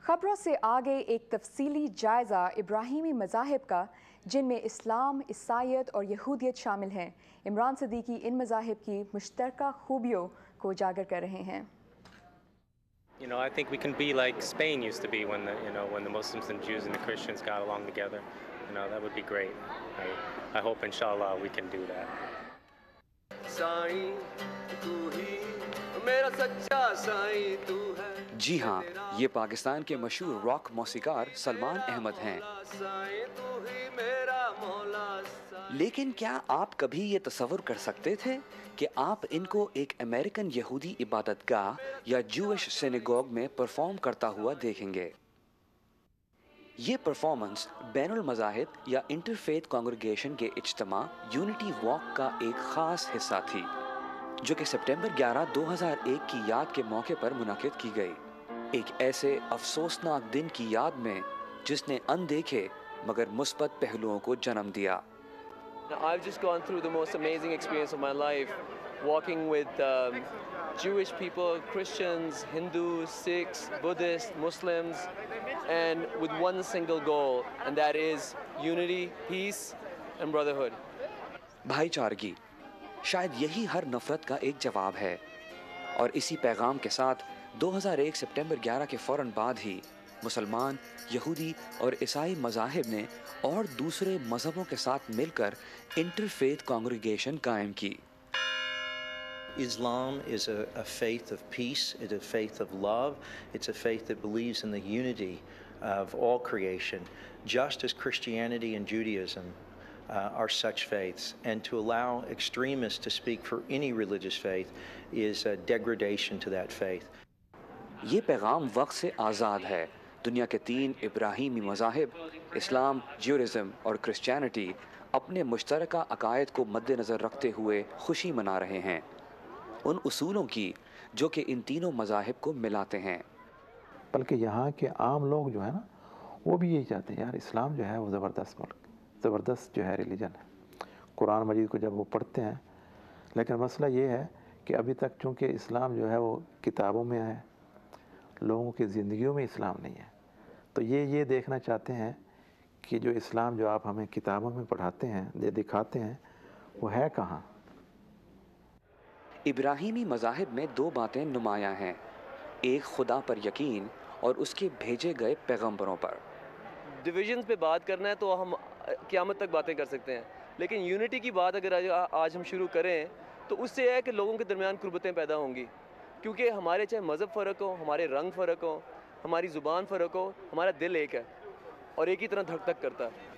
खबरों से आगे एक तफसीली जायज़ा इब्राहिमी मज़ाहिब का, जिनमें इस्लाम, ईसाईयत और यहूदियत शामिल हैं। इमरान सिद्दीकी इन मज़ाहिब की मुश्तरका खूबियों को उजागर कर रहे हैं। You know, I think we can be like Spain used to be when when the Muslims and Jews and the Christians got along together. You know, that would be great. I hope, inshallah, we can do that. जी हाँ, ये पाकिस्तान के मशहूर rock मौसीकार Salman Ahmad हैं। लेकिन क्या आप कभी ये तसव्वुर कर सकते थे कि आप इनको एक अमेरिकन यहूदी इबादतगाह या जूइश सिनेगोग में परफॉर्म करता हुआ देखेंगे? ये परफॉर्मेंस बैनुल मज़ाहिब या इंटरफेथ कांग्रेगेशन के इज्तिमा यूनिटी वॉक का एक ख़ास हिस्सा थी, जो कि सितंबर 11, 2001 की याद के मौके पर मुनक़िद की गई। एक ऐसे अफसोसनाक दिन की याद में जिसने अनदेखे मगर मुस्बत पहलुओं को जन्म दिया। I've just gone through the most amazing experience of my life, walking with Jewish people, Christians, Hindus, Sikhs, Buddhists, Muslims, and with one single goal, and that is unity, peace, and brotherhood. भाईचारगी, शायद यही हर नफरत का एक जवाब है। और इसी पैगाम के साथ 2001 सितंबर 11 के फ़ौरन बाद ही मुसलमान, यहूदी और ईसाई मज़ाहिब ने और दूसरे मज़हबों के साथ मिलकर इंटरफेथ कांग्रेगेशन कायम की। Islam is a faith of peace, it's a faith of love, it's a faith that believes in the unity of all creation, just as Christianity and Judaism are such faiths. And to allow extremists to speak for any religious faith is a degradation to that faith. ये पैगाम वक्त से आज़ाद है। दुनिया के 3 इब्राहिमी मज़ाहिब, इस्लाम, ज्यूइज़्म और Christianity, अपने मुश्तरका अकायद को मद्देनज़र रखते हुए खुशी मना रहे हैं, उन उसूलों की जो कि इन तीनों मज़ाहिब को मिलाते हैं। बल्कि यहाँ के आम लोग जो है ना, वो भी यही चाहते हैं, यार इस्लाम जो है वो ज़बरदस्त जो है रिलीजन है। कुरान मजीद को जब वो पढ़ते हैं, लेकिन मसला ये है कि अभी तक चूँकि इस्लाम जो है वो किताबों में है, लोगों की ज़िंदगियों में इस्लाम नहीं है, तो ये देखना चाहते हैं कि जो इस्लाम जो आप हमें किताबों में पढ़ाते हैं, दिखाते हैं, वो है कहाँ। इब्राहिमी मज़ाहिब में 2 बातें नुमायाँ हैं, एक खुदा पर यकीन और उसके भेजे गए पैगंबरों पर। डिविजन्स पे बात करना है तो हम क़यामत तक बातें कर सकते हैं, लेकिन यूनिटी की बात अगर आज हम शुरू करें तो उससे यह है कि लोगों के दरमियान कुर्बतें पैदा होंगी, क्योंकि हमारे चाहे मज़हब फ़र्क हो, हमारे रंग फ़र्क हो, हमारी ज़ुबान फ़र्क हो, हमारा दिल एक है और एक ही तरह धक धक करता है।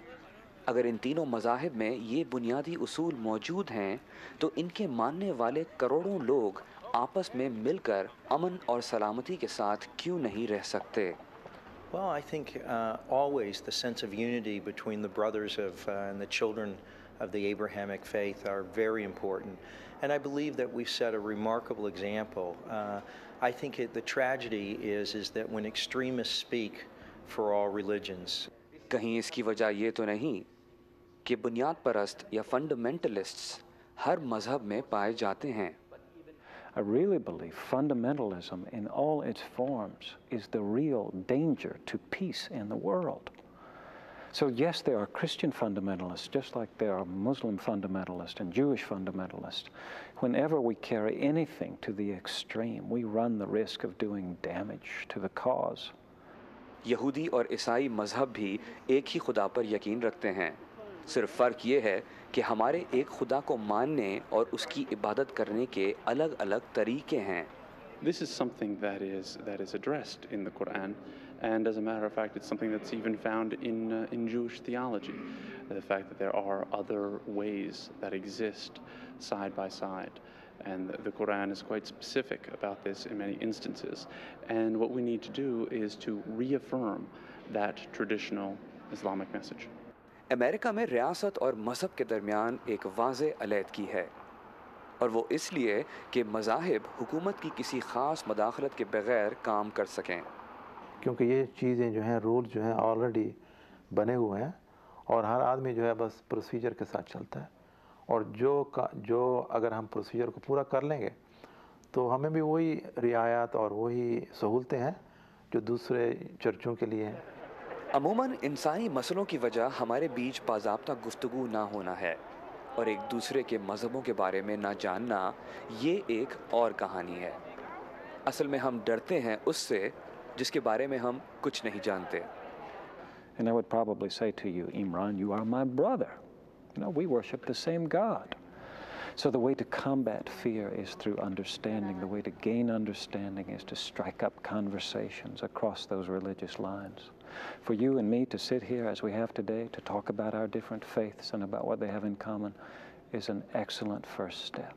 अगर इन तीनों मज़ाहिब में ये बुनियादी उसूल मौजूद हैं तो इनके मानने वाले करोड़ों लोग आपस में मिलकर अमन और सलामती के साथ क्यों नहीं रह सकते? Well, I think always the sense of unity between the brothers and the children of the Abrahamic faith are very important. And I believe that we've set a remarkable example. I think the tragedy is that when extremists speak for all religions. कहीं इसकी वजह ये तो नहीं कि बुनियाद परस्त या फंडामेंटलिस्ट्स हर मज़हब में पाए जाते हैं? I really believe fundamentalism in all its forms is the real danger to peace in the world. So yes, there are Christian fundamentalists, just like there are Muslim fundamentalists and Jewish fundamentalists. Whenever we carry anything to the extreme, we run the risk of doing damage to the cause. यहूदी और ईसाई मज़हब भी एक ही खुदा पर यकीन रखते हैं, सिर्फ फ़र्क ये है कि हमारे एक खुदा को मानने और उसकी इबादत करने के अलग-अलग तरीके हैं। This is something that is addressed in the Quran, and as a matter of fact, it's something that's even found in Jewish theology. The fact that there are other ways that exist side by side, and the Quran is quite specific about this in many instances. And what we need to do is to reaffirm that traditional Islamic message. America में रियासत और मज़हब के दरमियान एक वाज़ेह अलहदगी है, और वो इसलिए कि मज़ाहिब हुकूमत की किसी ख़ास मदाखलत के बग़ैर काम कर सकें। क्योंकि ये चीज़ें जो हैं, रूल जो हैं ऑलरेडी बने हुए हैं और हर आदमी जो है बस प्रोसीजर के साथ चलता है, और जो अगर हम प्रोसीजर को पूरा कर लेंगे तो हमें भी वही रियायत और वही सहूलतें हैं जो दूसरे चर्चों के लिए हैं। अमूमन इंसानी मसलों की वजह हमारे बीच बाज़ाब्ता गुफ्तगू ना होना है और एक दूसरे के मज़हबों के बारे में ना जानना, ये एक और कहानी है। असल में हम डरते हैं उससे जिसके बारे में हम कुछ नहीं जानते। And I would probably say to you, Imran, you are my brother. You know, we worship the same God. So the way to combat fear is through understanding. The way to gain understanding is to strike up conversations across those religious lines. For you and me to sit here as we have today, to talk about our different faiths and about what they have in common, is an excellent first step.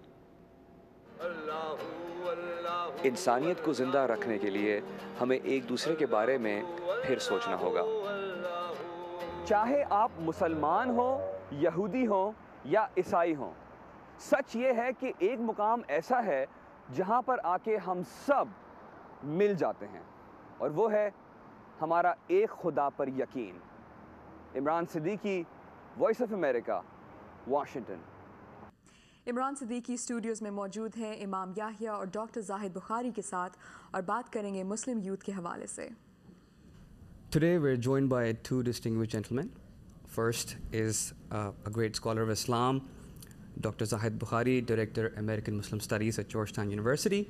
इंसानियत को जिंदा रखने के लिए हमें एक दूसरे के बारे में फिर सोचना होगा। चाहे आप मुसलमान हो, यहूदी हो या ईसाई हो, सच ये है कि एक मुकाम ऐसा है जहां पर आके हम सब मिल जाते हैं और वो है हमारा एक खुदा पर यकीन। Imran Siddiqui, voice of America, Washington. Imran Siddiqui Studios में मौजूद हैं इमाम याहिया और डॉक्टर जाहिद बुखारी के साथ और बात करेंगे मुस्लिम यूथ के हवाले से। Today we're joined by two distinguished gentlemen. First is a great scholar of Islam, Dr. Zahid Bukhari, Director, American Muslim Studies at Georgetown University,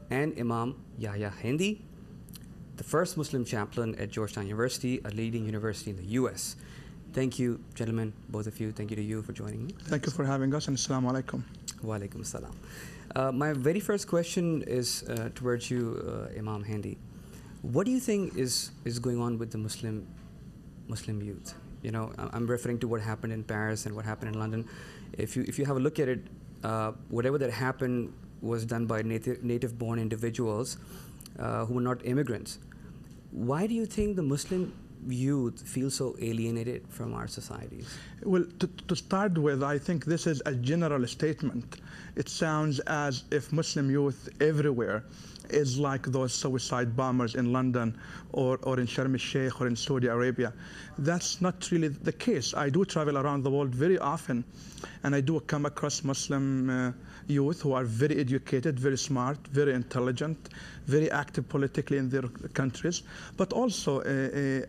and Imam Yahya Hindi, the first Muslim chaplain at Georgetown University, a leading university in the US. Thank you, gentlemen, both of you. Thank you to you for joining me. Thank you for having us, and assalamu alaikum. Wa alaikum salam. My very first question is towards you, Imam Hindi. What do you think is going on with the Muslim youth? You know, I'm referring to what happened in Paris and what happened in London. If you have a look at it, whatever that happened was done by native-born individuals who were not immigrants. Why do you think the Muslim youth feel so alienated from our societies? Well, to start with, I think this is a general statement. It sounds as if Muslim youth everywhere is like those suicide bombers in London or in Sharm el-Sheikh or in Saudi Arabia. That's not really the case. I do travel around the world very often, and I do come across Muslim youth who are very educated, very smart, very intelligent, very active politically in their countries, but also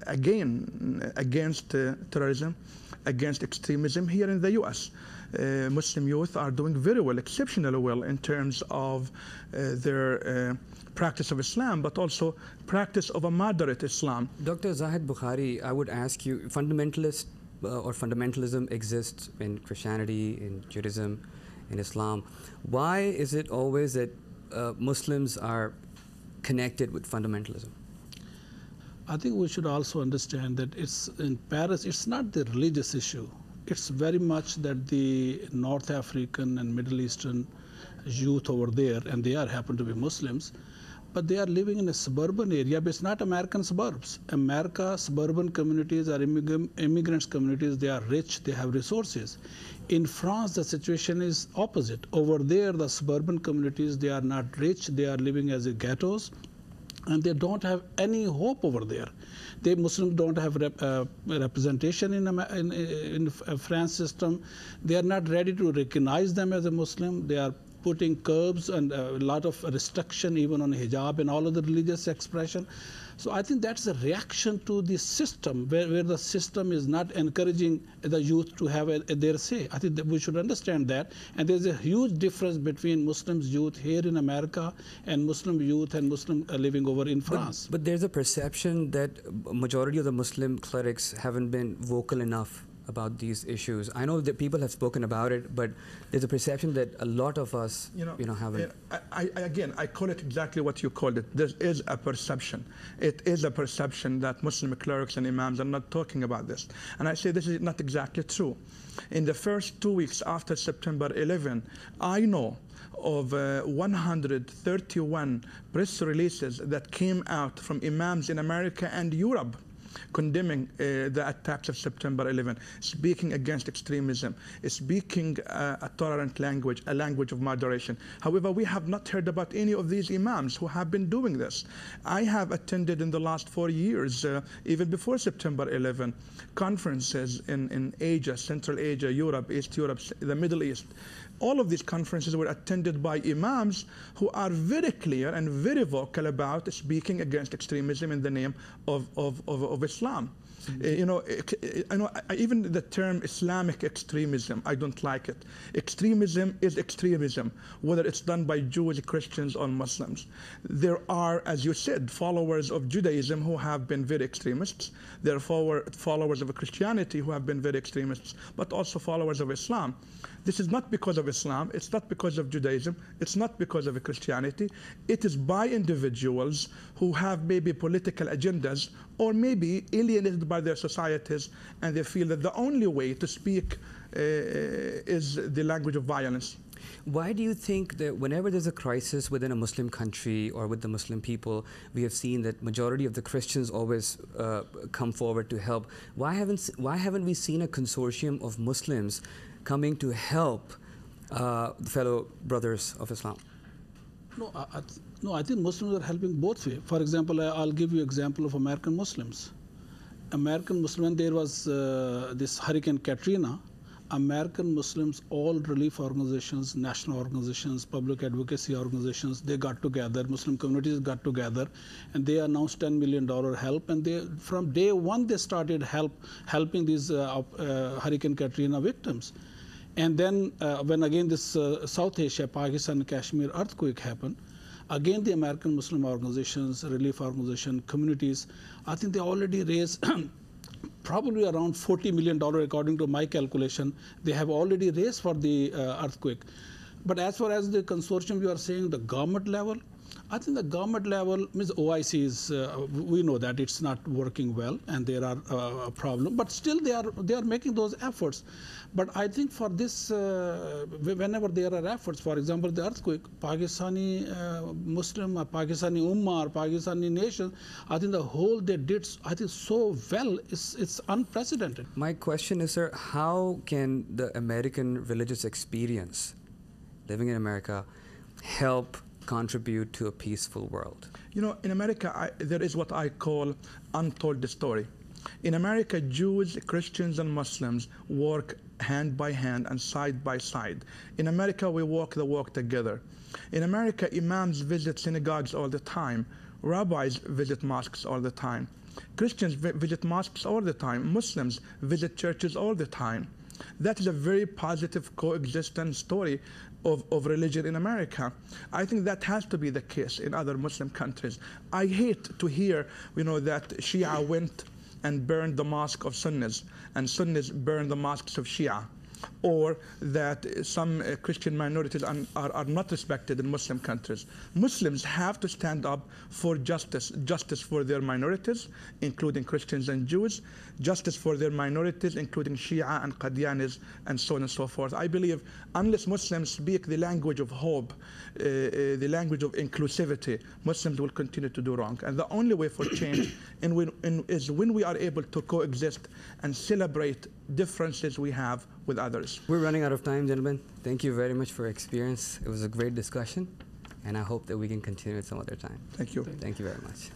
again against terrorism, against extremism here in the US. Muslim youth are doing very well, exceptionally well in terms of their practice of Islam, but also practice of a moderate Islam. Dr. Zahid Bukhari, I would ask you, fundamentalism exists in Christianity, in Judaism, in Islam. Why is it always that Muslims are connected with fundamentalism? I think we should also understand that it's in Paris, it's not the religious issue. It's very much that the North African and Middle Eastern youth over there, and they happen to be Muslims, but they are living in a suburban area, but it's not American suburbs. America, suburban communities are immigrants communities, they are rich, they have resources. In France, the situation is opposite. Over there, the suburban communities, they are not rich, they are living as ghettos, and they don't have any hope over there. Muslims don't have representation in France system. They are not ready to recognize them as a Muslim. They are putting curbs and a lot of restriction even on hijab and all of the religious expression. So I think that's a reaction to the system where the system is not encouraging the youth to have their say. I think that we should understand that. And there's a huge difference between Muslims youth here in America and Muslim youth and Muslim living over in France. But there's a perception that majority of the Muslim clerics haven't been vocal enough about these issues. I know that people have spoken about it, but there's a perception that a lot of us, haven't. I call it exactly what you called it. There is a perception. It is a perception that Muslim clerics and imams are not talking about this. And I say this is not exactly true. In the first 2 weeks after September 11, I know of 131 press releases that came out from imams in America and Europe condemning the attacks of September 11, speaking against extremism, speaking a tolerant language, a language of moderation. However, we have not heard about any of these imams who have been doing this. I have attended in the last 4 years, even before September 11, conferences in Asia, Central Asia, Europe, East Europe, the Middle East, All of these conferences were attended by imams who are very clear and very vocal about speaking against extremism in the name of Islam. Even the term Islamic extremism, I don't like it. Extremism is extremism, whether it's done by Jews, Christians, or Muslims. There are, as you said, followers of Judaism who have been very extremists. There are followers of Christianity who have been very extremists, but also followers of Islam. This is not because of Islam, it's not because of Judaism, it's not because of Christianity. It is by individuals who have maybe political agendas or maybe alienated by their societies, and they feel that the only way to speak is the language of violence. Why do you think that whenever there's a crisis within a Muslim country or with the Muslim people, we have seen that majority of the Christians always come forward to help? Why haven't we seen a consortium of Muslims coming to help fellow brothers of Islam? No, I think Muslims are helping both ways. For example, I'll give you example of American Muslims. American Muslims, there was this Hurricane Katrina. American Muslims, all relief organizations, national organizations, public advocacy organizations, they got together, Muslim communities got together, and they announced $10 million help. And they, from day one, they started helping these Hurricane Katrina victims. And then when again this South Asia, Pakistan, Kashmir earthquake happened, again the American Muslim organizations, relief organizations, communities, I think they already raised probably around $40 million according to my calculation. They have already raised for the earthquake. But as far as the consortium you are saying, the government level, I think the government level means OIC is, we know that it's not working well and there are a problem, but still they are making those efforts. But I think for this, whenever there are efforts, for example, the earthquake, Pakistani Muslim, Pakistani Ummah, or Pakistani nation, I think the whole they did, I think so well, it's unprecedented. My question is, sir, how can the American religious experience, living in America, help contribute to a peaceful world? You know, in America, there is what I call untold story. In America, Jews, Christians, and Muslims work hand by hand and side by side. In America, we walk the walk together. In America, imams visit synagogues all the time. Rabbis visit mosques all the time. Christians visit mosques all the time. Muslims visit churches all the time. That is a very positive coexistence story of religion in America. I think that has to be the case in other Muslim countries. I hate to hear, that Shia went and burned the mosque of Sunnis, and Sunnis burned the mosques of Shia, or that some Christian minorities are not respected in Muslim countries. Muslims have to stand up for justice for their minorities, including Christians and Jews, justice for their minorities, including Shia and Qadianis, and so on and so forth. I believe unless Muslims speak the language of hope, the language of inclusivity, Muslims will continue to do wrong. And the only way for change is when we are able to coexist and celebrate differences we have with others. We're running out of time, gentlemen. Thank you very much for your experience. It was a great discussion, and I hope that we can continue it some other time. Thank you. Thank you very much.